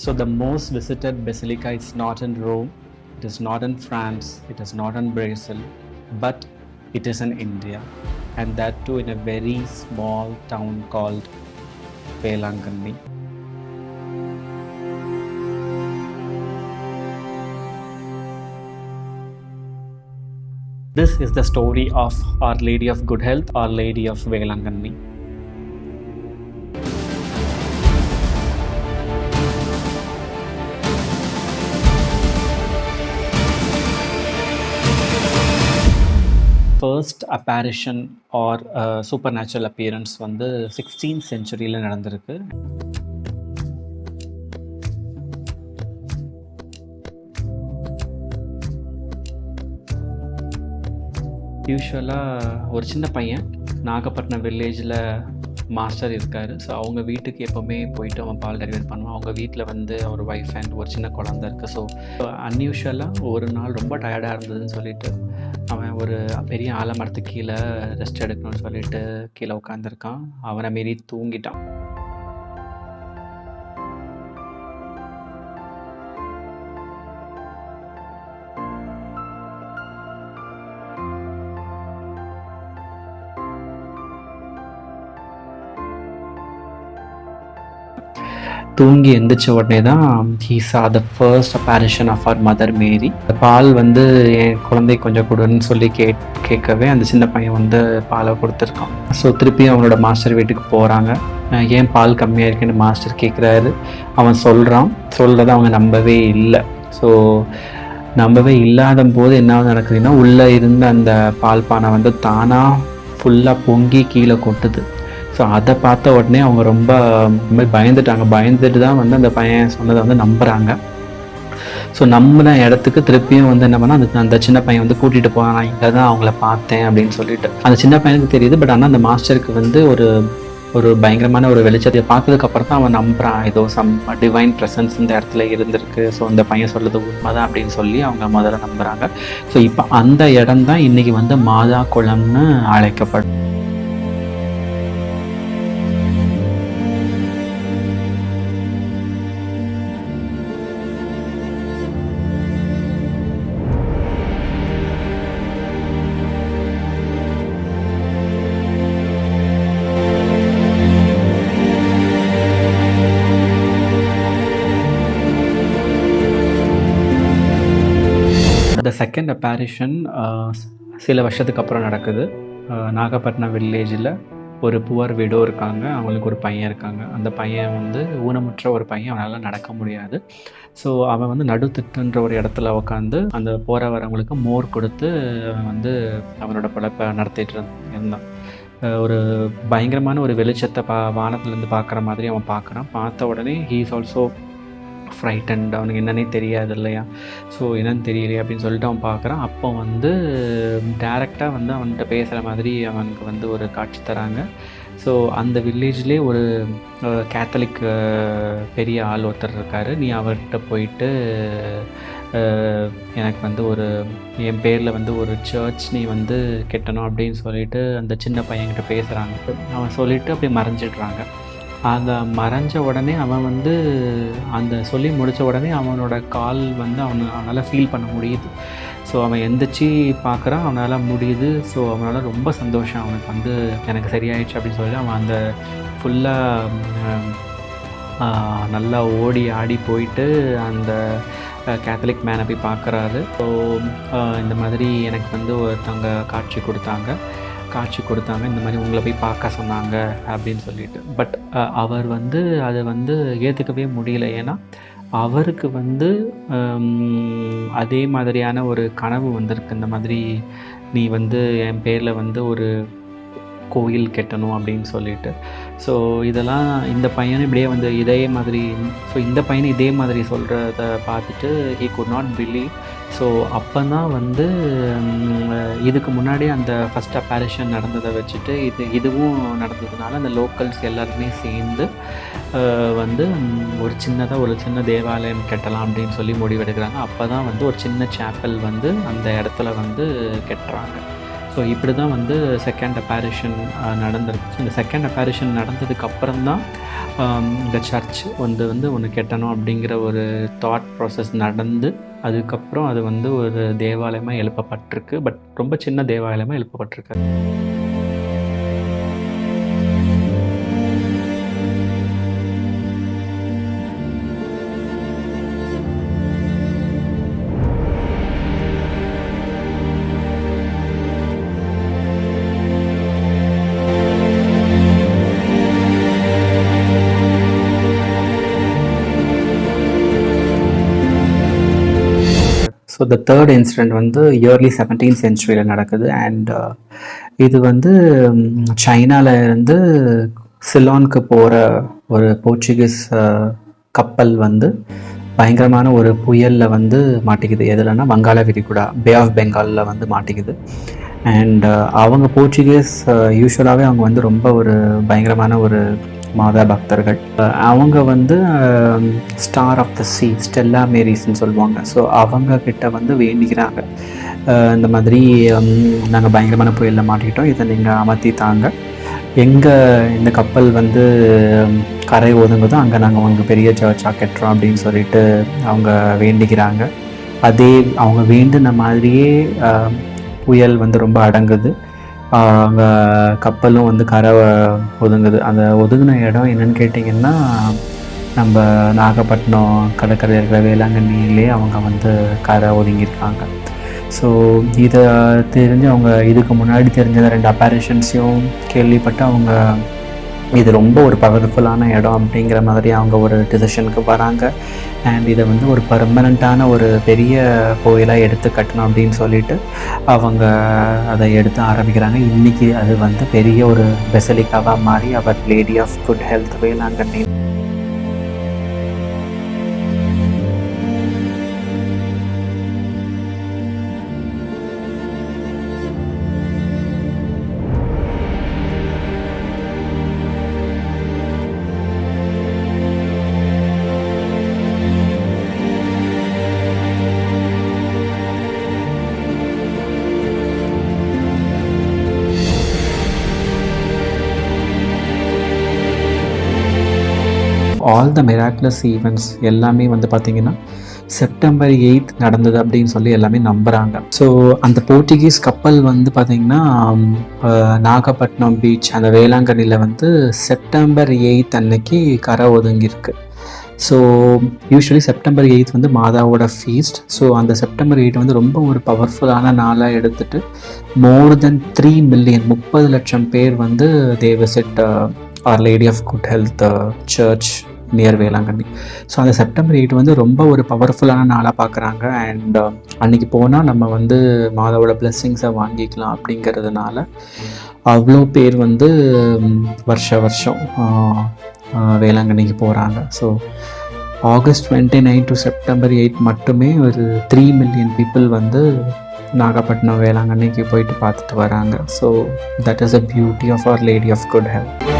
So the most visited basilica is not in Rome, it is not in France, it is not in Brazil, but it is in India, and that too in a very small town called Velanganni. This is the story of Our Lady of Good Health, Our Lady of Velanganni. First apparition or supernatural நேச்சுரல் அப்பியரன்ஸ் வந்து 16th செஞ்சுரியில் நடந்திருக்கு. யூஸ்வலாக ஒரு சின்ன பையன் நாகப்பட்டினம் வில்லேஜில் master இருக்கார். ஸோ அவங்க வீட்டுக்கு எப்போவுமே போயிட்டு அவன் பால் டெலிவரி பண்ணுவான். அவங்க வீட்டில் வந்து அவர் ஒய்ஃப் அண்ட் ஒரு சின்ன குழந்தை இருக்குது. ஸோ அன்யூஷுவலாக ஒரு நாள் ரொம்ப டயர்டாக இருந்ததுன்னு சொல்லிட்டு அவன் ஒரு பெரிய ஆலமரத்துக்கு கீழே ரெஸ்ட் எடுக்கணும்னு சொல்லிட்டு கீழே உட்காந்துருக்கான். அவனை மீறி தூங்கிட்டான். தூங்கி எந்திரிச்ச உடனே தான் he saw the first apparition of our mother Mary. பால் வந்து என் குழந்தை கொஞ்சம் கொடுன்னு சொல்லி கேட்கவே அந்த சின்ன பையன் வந்து பாலை கொடுத்துருக்கான். ஸோ திருப்பி அவனோட மாஸ்டர் வீட்டுக்கு போகிறாங்க. ஏன் பால் கம்மியாக இருக்குன்னு மாஸ்டர் கேட்குறாரு. அவன் சொல்கிறத அவங்க நம்பவே இல்லை. ஸோ நம்பவே இல்லாத போது என்ன நடக்குதுன்னா உள்ளே இருந்த அந்த பால் பானை வந்து தானாக ஃபுல்லாக பொங்கி கீழே கொட்டுது. ஸோ அதை பார்த்த உடனே அவங்க ரொம்ப பயந்துட்டு தான் வந்து அந்த பையன் சொன்னதை வந்து நம்புகிறாங்க. ஸோ நம்பின இடத்துக்கு திருப்பியும் வந்து என்ன பண்ணால் அந்த சின்ன பையன் வந்து கூட்டிகிட்டு போகிறான். நான் இங்கே தான் அவங்கள பார்த்தேன் அப்படின்னு சொல்லிட்டு அந்த சின்ன பையனுக்கு தெரியுது. பட் ஆனால் அந்த மாஸ்டருக்கு வந்து ஒரு பயங்கரமான ஒரு வெளிச்சத்தை பார்த்ததுக்கப்புறம் தான் அவன் நம்புகிறான், ஏதோ சம் டிவைன் ப்ரெசன்ஸ் இந்த இடத்துல இருந்திருக்கு. ஸோ இந்த பையன் சொல்கிறது உண்மைதான் அப்படின்னு சொல்லி அவங்க முதல்ல நம்புகிறாங்க. ஸோ இப்போ அந்த இடம் தான் இன்றைக்கி வந்து மாதா குளம்னு அழைக்கப்படும். The second apparition சில வருஷத்துக்கு அப்புறம் நடக்குது. நாகப்பட்டினம் வில்லேஜில் ஒரு புவர் விடோ இருக்காங்க. அவங்களுக்கு ஒரு பையன் இருக்காங்க. அந்த பையன் வந்து ஊனமுற்ற ஒரு பையன், அவனால் நடக்க முடியாது. ஸோ அவன் வந்து நடுத்திட்டுன்ற ஒரு இடத்துல உட்காந்து அந்த போகிற வரவங்களுக்கு மோர் கொடுத்து அவன் வந்து அவனோட பிழைப்பை நடத்திட்டு இருந்தான். ஒரு பயங்கரமான ஒரு வெளிச்சத்தை வானத்துலேருந்து பார்க்குற மாதிரி அவன் பார்க்குறான். பார்த்த உடனே ஹீ இஸ் ஆல்சோ ஃப்ரைட்டன்ட். அவனுக்கு என்னன்னே தெரியாது இல்லையா. ஸோ என்னன்னு தெரியலையே அப்படின்னு சொல்லிட்டு அவன் பார்க்குறான். அப்போ வந்து டேரெக்டாக வந்து அவன்கிட்ட பேசுகிற மாதிரி அவனுக்கு வந்து ஒரு காட்சி தராங்க. ஸோ அந்த வில்லேஜ்லேயே ஒரு கேத்தலிக் பெரிய ஆள் ஒருத்தர் இருக்கார். நீ அவர்கிட்ட போயிட்டு எனக்கு வந்து என் பேரில் வந்து ஒரு சர்ச் நீ வந்து கட்டணும் அப்படின்னு சொல்லிட்டு அந்த சின்ன பையன்கிட்ட பேசுகிறாங்க. அவன் சொல்லிவிட்டு அப்படியே மறைஞ்சிடுறாங்க. அதை மறைஞ்ச உடனே அவன் வந்து அந்த சொல்லி முடித்த உடனே அவனோட கால் வந்து அவனால் ஃபீல் பண்ண முடியுது. ஸோ அவன் எந்திரிச்சு பார்க்குறான், அவனால் முடியுது. ஸோ அவனால் ரொம்ப சந்தோஷம். அவனுக்கு வந்து எனக்கு சரியாயிடுச்சு அப்படின்னு சொல்லி அவன் அந்த ஃபுல்லாக நல்லா ஓடி ஆடி போயிட்டு அந்த கேத்தலிக் மேனை போய் பார்க்குறாரு. ஸோ இந்த மாதிரி எனக்கு வந்து ஒருத்தவங்க காட்சி கொடுத்தாங்க, இந்த மாதிரி உங்களை போய் பார்க்க சொன்னாங்க அப்படின்னு சொல்லிட்டு. பட் அவர் வந்து அதை வந்து ஏற்றுக்கவே முடியல. ஏன்னா அவருக்கு வந்து அதே மாதிரியான ஒரு கனவு வந்திருக்கு. இந்த மாதிரி நீ வந்து என் பேரில் வந்து ஒரு கோயில் கட்டணும் அப்படின்னு சொல்லிட்டு. ஸோ இதெல்லாம் இந்த பையனும் இப்படியே வந்து இந்த பையனை இதே மாதிரி சொல்கிறத பார்த்துட்டு he could not believe. So அப்போ தான் வந்து இதுக்கு முன்னாடி அந்த ஃபஸ்ட் அப்பேரிஷன் நடந்ததை வச்சுட்டு இதுவும் நடந்ததுனால அந்த லோக்கல்ஸ் எல்லாருமே சேர்ந்து வந்து ஒரு சின்ன தேவாலயம் கட்டலாம் அப்படின்னு சொல்லி முடிவெடுக்கிறாங்க. அப்போ தான் வந்து ஒரு சின்ன சேப்பல் வந்து அந்த இடத்துல வந்து கட்டுறாங்க. ஸோ இப்படி தான் வந்து செகண்ட் அப்பேரிஷன் நடந்திருக்கு. இந்த செகண்ட் அப்பேரிஷன் நடந்ததுக்கப்புறம் தான் இந்த சர்ச் வந்து ஒன்று கட்டணும் அப்படிங்கிற ஒரு தாட் ப்ராசஸ் நடந்து அதுக்கப்புறம் அது வந்து ஒரு தேவாலயமாக எழுப்பப்பட்டிருக்கு. பட் ரொம்ப சின்ன தேவாலயமாக எழுப்பப்பட்டிருக்கு. ஸோ த தேர்ட் இன்சிடெண்ட் வந்து இயர்லி 17th சென்ச்சுரியில் நடக்குது. அண்ட் இது வந்து சைனாவில் இருந்து சிலானுக்கு போகிற ஒரு போர்ச்சுகீஸ் கப்பல் வந்து பயங்கரமான ஒரு புயலில் வந்து மாட்டிக்குது. எதுலன்னா வங்காள விரிகுடா, பே ஆஃப் பெங்காலில் வந்து மாட்டிக்குது. அண்ட் அவங்க போர்ச்சுகீஸ் யூஸ்வலாகவே அவங்க வந்து ரொம்ப ஒரு பயங்கரமான ஒரு மாதா பக்தர்கள். அவங்க வந்து star of the sea, Stella மேரிஸ்ன்னு சொல்லுவாங்க. ஸோ அவங்க கிட்ட வந்து வேண்டிக்கிறாங்க, இந்த மாதிரி நாங்கள் பயங்கரமான புயலில் மாட்டிக்கிட்டோம், இதை நீங்கள் அமர்த்தி தாங்க, எங்கே இந்த கப்பல் வந்து கரை ஒதுங்குதோ அங்கே நாங்கள் உங்களுக்கு பெரிய சர்ச்சாக கட்டுறோம் அப்படின்னு சொல்லிட்டு அவங்க வேண்டிக்கிறாங்க. அதே அவங்க வேண்டின மாதிரியே புயல் வந்து ரொம்ப அடங்குது. அங்கே கப்பலும் வந்து கரை ஒதுங்குது. அந்த ஒதுங்கின இடம் என்னன்னு கேட்டிங்கன்னா, நம்ம நாகப்பட்டினம் கடற்கரை இருக்கிற வேளாங்கண்ணியிலே அவங்க வந்து கரை ஒதுங்கியிருக்காங்க. ஸோ இதை தெரிஞ்சு அவங்க இதுக்கு முன்னாடி தெரிஞ்ச 2 அப்பேரிஷன்ஸையும் கேள்விப்பட்டு அவங்க இது ரொம்ப ஒரு பவர்ஃபுல்லான இடம் அப்படிங்கிற மாதிரி அவங்க ஒரு டிசிஷனுக்கு வராங்க. அண்ட் இதை வந்து ஒரு பர்மனண்ட்டான ஒரு பெரிய கோயிலாக எடுத்து கட்டணும் அப்படின்னு சொல்லிட்டு அவங்க அதை எடுத்து ஆரம்பிக்கிறாங்க. இன்றைக்கி அது வந்து பெரிய ஒரு பெசலிக்காவாக மாறி அவர் lady of good health Velanganni. All the miraculous events எல்லாமே வந்து பார்த்திங்கன்னா September 8th நடந்தது அப்படின்னு சொல்லி எல்லாமே நம்புகிறாங்க. ஸோ அந்த போர்ச்சுகீஸ் கப்பல் வந்து பார்த்திங்கன்னா நாகப்பட்டினம் பீச் அந்த வேளாங்கண்ணியில் வந்து September 8th அன்னைக்கு கரை ஒதுங்கியிருக்கு. ஸோ யூஸ்வலி September 8th வந்து மாதாவோட ஃபீஸ்ட். ஸோ அந்த September 8 வந்து ரொம்ப ஒரு பவர்ஃபுல்லான நாளாக எடுத்துகிட்டு மோர் தென் 3 மில்லியன் 30 லட்சம் பேர் வந்து the visit Our Lady of Good Health church near Velankanni. So அந்த September 8 வந்து ரொம்ப ஒரு பவர்ஃபுல்லான நாளாக பார்க்குறாங்க. அண்ட் அன்றைக்கி போனால் நம்ம வந்து மாதாவோட பிளெஸ்ஸிங்ஸை வாங்கிக்கலாம் அப்படிங்கிறதுனால அவ்வளோ பேர் வந்து வருஷம் வேளாங்கண்ணிக்கு போகிறாங்க. ஸோ August 29 to September 8 மட்டுமே ஒரு 3 மில்லியன் பீப்புள் வந்து நாகப்பட்டினம் வேளாங்கண்ணிக்கு போயிட்டு பார்த்துட்டு வராங்க. So that is a beauty of Our Lady of Good Health.